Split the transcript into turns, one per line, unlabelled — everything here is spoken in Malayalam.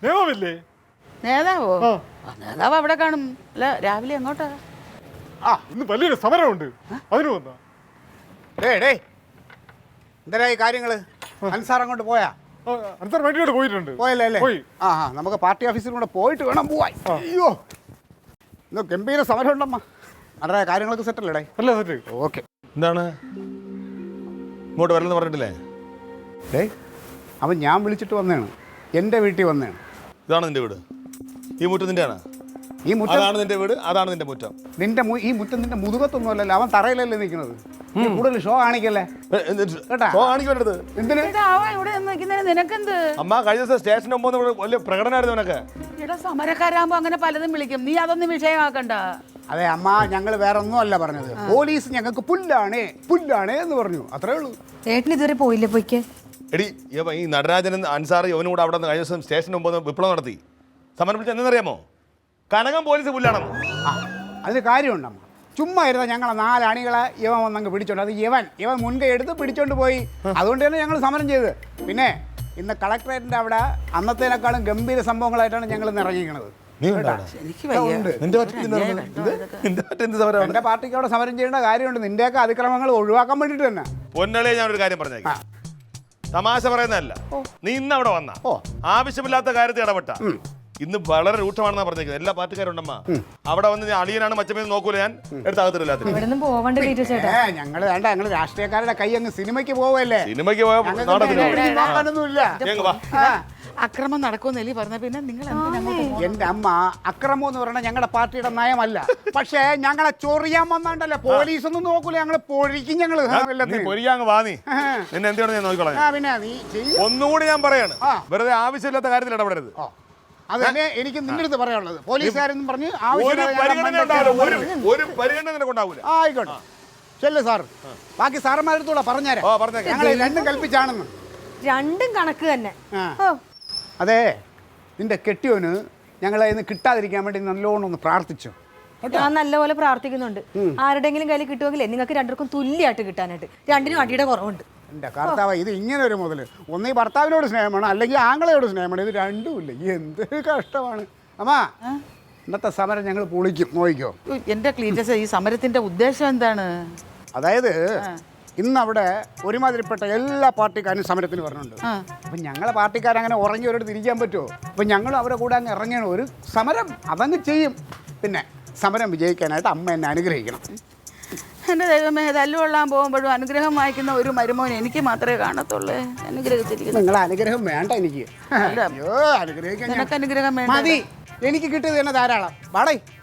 നേതാവില്ലേ?
നേതാവോ? നേതാവ് അവിടെ കാണും. അല്ല രാവിലെ എങ്ങോട്ടാ?
ഇന്ന് വലിയൊരു സമരമുണ്ട്, അതിന് വന്നാ.
എന്തരായി കാര്യങ്ങള്? അൻസാർ അങ്ങോട്ട് പോയാ?
അൻസാർ വണ്ടിയോട് പോയിട്ടുണ്ട്.
പോയല്ലേ അല്ലേ?
പോയി.
നമുക്ക് പാർട്ടി ഓഫീസിൽ കൂടെ പോയിട്ട് വേണം പോവാൻ. അയ്യോ, ഇന്ന് ഗംഭീര സമരം ഉണ്ടമ്മ. അതെ, കാര്യങ്ങളൊക്കെ സെറ്റല്ലേ?
അല്ല സെറ്റ്.
ഓക്കെ.
എന്താണ് ഇങ്ങോട്ട് വരലെന്ന് പറഞ്ഞിട്ടില്ലേ?
അവൻ ഞാൻ വിളിച്ചിട്ട് വന്നതാണ്, എൻ്റെ വീട്ടിൽ വന്നതാണ്.
ഇതാണ് നിന്റെ വീട്? ഈ മുറ്റം നിന്റെയാണ്?
ഈ മുറ്റം
അതാണ് നിന്റെ വീട്, അതാണ് നിന്റെ മുറ്റം.
ഈ മുറ്റം നിന്റെ മുതുകത്തൊന്നും അല്ലല്ലോ, അവൻ തറയിലല്ലേ നിൽക്കുന്നത്. കൂടുതൽ ഷോ കാണിക്കല്ലേ കേട്ടാ.
കാണിക്കരുത്.
എന്തിന്
ഇവിടെ നിൽക്കുന്നതിന് നിനക്കെന്ത്?
അമ്മ കഴിഞ്ഞ ദിവസം സ്റ്റേഷന് മുമ്പ് വലിയ പ്രകടനമായിരുന്നു നിനക്ക്.
ഇവിടെ സമരക്കാരാകുമ്പോ അങ്ങനെ പലതും വിളിക്കും, നീ അതൊന്നും വിഷയമാക്കണ്ട.
അതെ അമ്മ, ഞങ്ങൾ വേറെ ഒന്നും അല്ല പറഞ്ഞത്. പോലീസ് ഞങ്ങൾക്ക് പുല്ലാണ് എന്ന് പറഞ്ഞു, അത്രേ ഉള്ളൂ.
ഏട്ടൻ ഇതുവരെ പോയില്ലേ? പോയിക്ക്.
എടി ഈ നടരാജനും അൻസാർ യവനും കൂടെ അവിടെ നിന്ന് കഴിഞ്ഞ ദിവസം സ്റ്റേഷന് മുമ്പ് വിപ്ലവം നടത്തി. സമരം വിളിച്ച് എന്തെന്നറിയാമോ? കനകം പോലീസ് പുല്ലാണെന്ന്.
അതിന് കാര്യമുണ്ടമ്മ. ചുമ്മാ ഇരുന്ന ഞങ്ങളെ 4 അണികളെ ഇവൻ വന്നങ്ങ് പിടിച്ചോണ്ട്, അത് ഇവൻ മുൻകൈ എടുത്ത് പിടിച്ചോണ്ട് പോയി. അതുകൊണ്ട് തന്നെ ഞങ്ങൾ സമരം ചെയ്ത്. പിന്നെ ഇന്ന് കളക്ടറേറ്റിന്റെ അവിടെ അന്നത്തേനേക്കാളും ഗംഭീര സംഭവങ്ങളായിട്ടാണ് ഞങ്ങൾ ഇറങ്ങിയിരിക്കുന്നത്. എന്റെ പാർട്ടിക്ക് അവിടെ സമരം ചെയ്യേണ്ട കാര്യമുണ്ട്. നിന്റെയൊക്കെ അതിക്രമങ്ങൾ ഒഴിവാക്കാൻ വേണ്ടിട്ട് തന്നെ.
പൊന്നളെ ഞാനൊരു കാര്യം പറഞ്ഞേക്കാം, തമാശ പറയുന്നതല്ല. നീ ഇന്ന് അവിടെ വന്ന ആവശ്യമില്ലാത്ത കാര്യത്തിൽ ഇടപെട്ട ഇന്ന് വളരെ രൂക്ഷമാണെന്നാ പറഞ്ഞേക്കുന്നത്. എല്ലാ പാർട്ടിക്കാരും ഉണ്ടമ്മ അവിടെ വന്ന് ഞാൻ അളിയനാണ് മച്ചമേന്ന് നോക്കൂല, ഞാൻ എടുത്താകത്തില്ല.
ഞങ്ങള് രാഷ്ട്രീയക്കാരുടെ കൈ അങ്ങ് സിനിമയ്ക്ക് പോവല്ലേ.
സിനിമയ്ക്ക്
അക്രമം നടക്കുമെന്നല്ലേ പറഞ്ഞ, പിന്നെ നിങ്ങൾ
എന്റെ അമ്മ, അക്രമം എന്ന് പറഞ്ഞാൽ ഞങ്ങളുടെ പാർട്ടിയുടെ നയമല്ല. പക്ഷേ ഞങ്ങളെ ചൊറിയാൻ വന്നാണ്ടല്ലോ, പോലീസ് ഒന്നും നോക്കൂല, ഞങ്ങള് പൊഴിക്കും. ഞങ്ങള്
പൊരിയാങ് വാങ്ങി നിന്നെ എന്താണ് ഞാൻ നോക്കിക്കോളാം.
പിന്നെ നീ
ഒന്നുകൂടി ഞാൻ പറയാണ്, വെറുതെ ആവശ്യമില്ലാത്ത കാര്യത്തിൽ ഇടപെടരുത്.
അത് തന്നെ എനിക്ക് നിന്റെ അടുത്ത് പറയാനുള്ളത്. പോലീസുകാരെന്നും പറഞ്ഞ് ആയിക്കോട്ടെ, ചെല്ലു സാർ. ബാക്കി സാറന്മാരടുത്തൂടെ പറഞ്ഞുതരാം. ഞങ്ങൾ രണ്ടും കൽപ്പിച്ചാണെന്ന്.
രണ്ടും കണക്ക് തന്നെ.
അതെ, നിന്റെ കെട്ടിയോന് ഞങ്ങളെ ഇന്ന് കിട്ടാതിരിക്കാൻ വേണ്ടി നല്ലോണം ഒന്ന് പ്രാർത്ഥിച്ചു.
ഞാൻ നല്ലപോലെ പ്രാർത്ഥിക്കുന്നുണ്ട്. ആരുടെങ്കിലും കയ്യിൽ കിട്ടുമെങ്കിലേ നിങ്ങൾക്ക് രണ്ടുപേർക്കും തുല്യമായിട്ട് കിട്ടാനായിട്ട്. രണ്ടിനും അടിയുടെ കുറവുണ്ട്.
എൻ്റെ കർത്താവ്, ഇത് ഇങ്ങനെ ഒരു മുതല്. ഒന്നീ ഭർത്താവിനോട് സ്നേഹമാണ്, അല്ലെങ്കിൽ ആങ്ങളയോട് സ്നേഹമാണ്. ഇത് രണ്ടുമില്ല. എന്ത് കഷ്ടമാണ് അമ്മാ. ഇന്നത്തെ സമരം ഞങ്ങൾ പൊളിക്കും, നോക്കിക്കോ.
എന്റെ ക്ലീറ്റസ്, ഈ സമരത്തിന്റെ ഉദ്ദേശം എന്താണ്?
അതായത് ഇന്നവിടെ ഒരുമാതിരിപ്പെട്ട എല്ലാ പാർട്ടിക്കാരും സമരത്തിന് പറഞ്ഞുണ്ട്. അപ്പം ഞങ്ങളെ പാർട്ടിക്കാരങ്ങനെ ഉറങ്ങി ഒരിടത്ത് തിരിക്കാൻ പറ്റുമോ? അപ്പം ഞങ്ങൾ അവരെ കൂടെ അങ്ങ് ഇറങ്ങണം. ഒരു സമരം അതങ്ങ് ചെയ്യും. പിന്നെ സമരം വിജയിക്കാനായിട്ട് അമ്മ എന്നെ അനുഗ്രഹിക്കണം.
എൻ്റെ ദൈവമേ, തല്ലുകൊള്ളാൻ പോകുമ്പോഴും അനുഗ്രഹം വായിക്കുന്ന ഒരു മരുമോൻ എനിക്ക് മാത്രമേ കാണത്തുള്ളൂ. അനുഗ്രഹിച്ചിരിക്കുന്നു.
നിങ്ങളെ അനുഗ്രഹം വേണ്ട എനിക്ക്.
നിനക്ക് അനുഗ്രഹം വേണ്ട.
മതി, എനിക്ക് കിട്ടിയത് തന്നെ ധാരാളം. വാടേ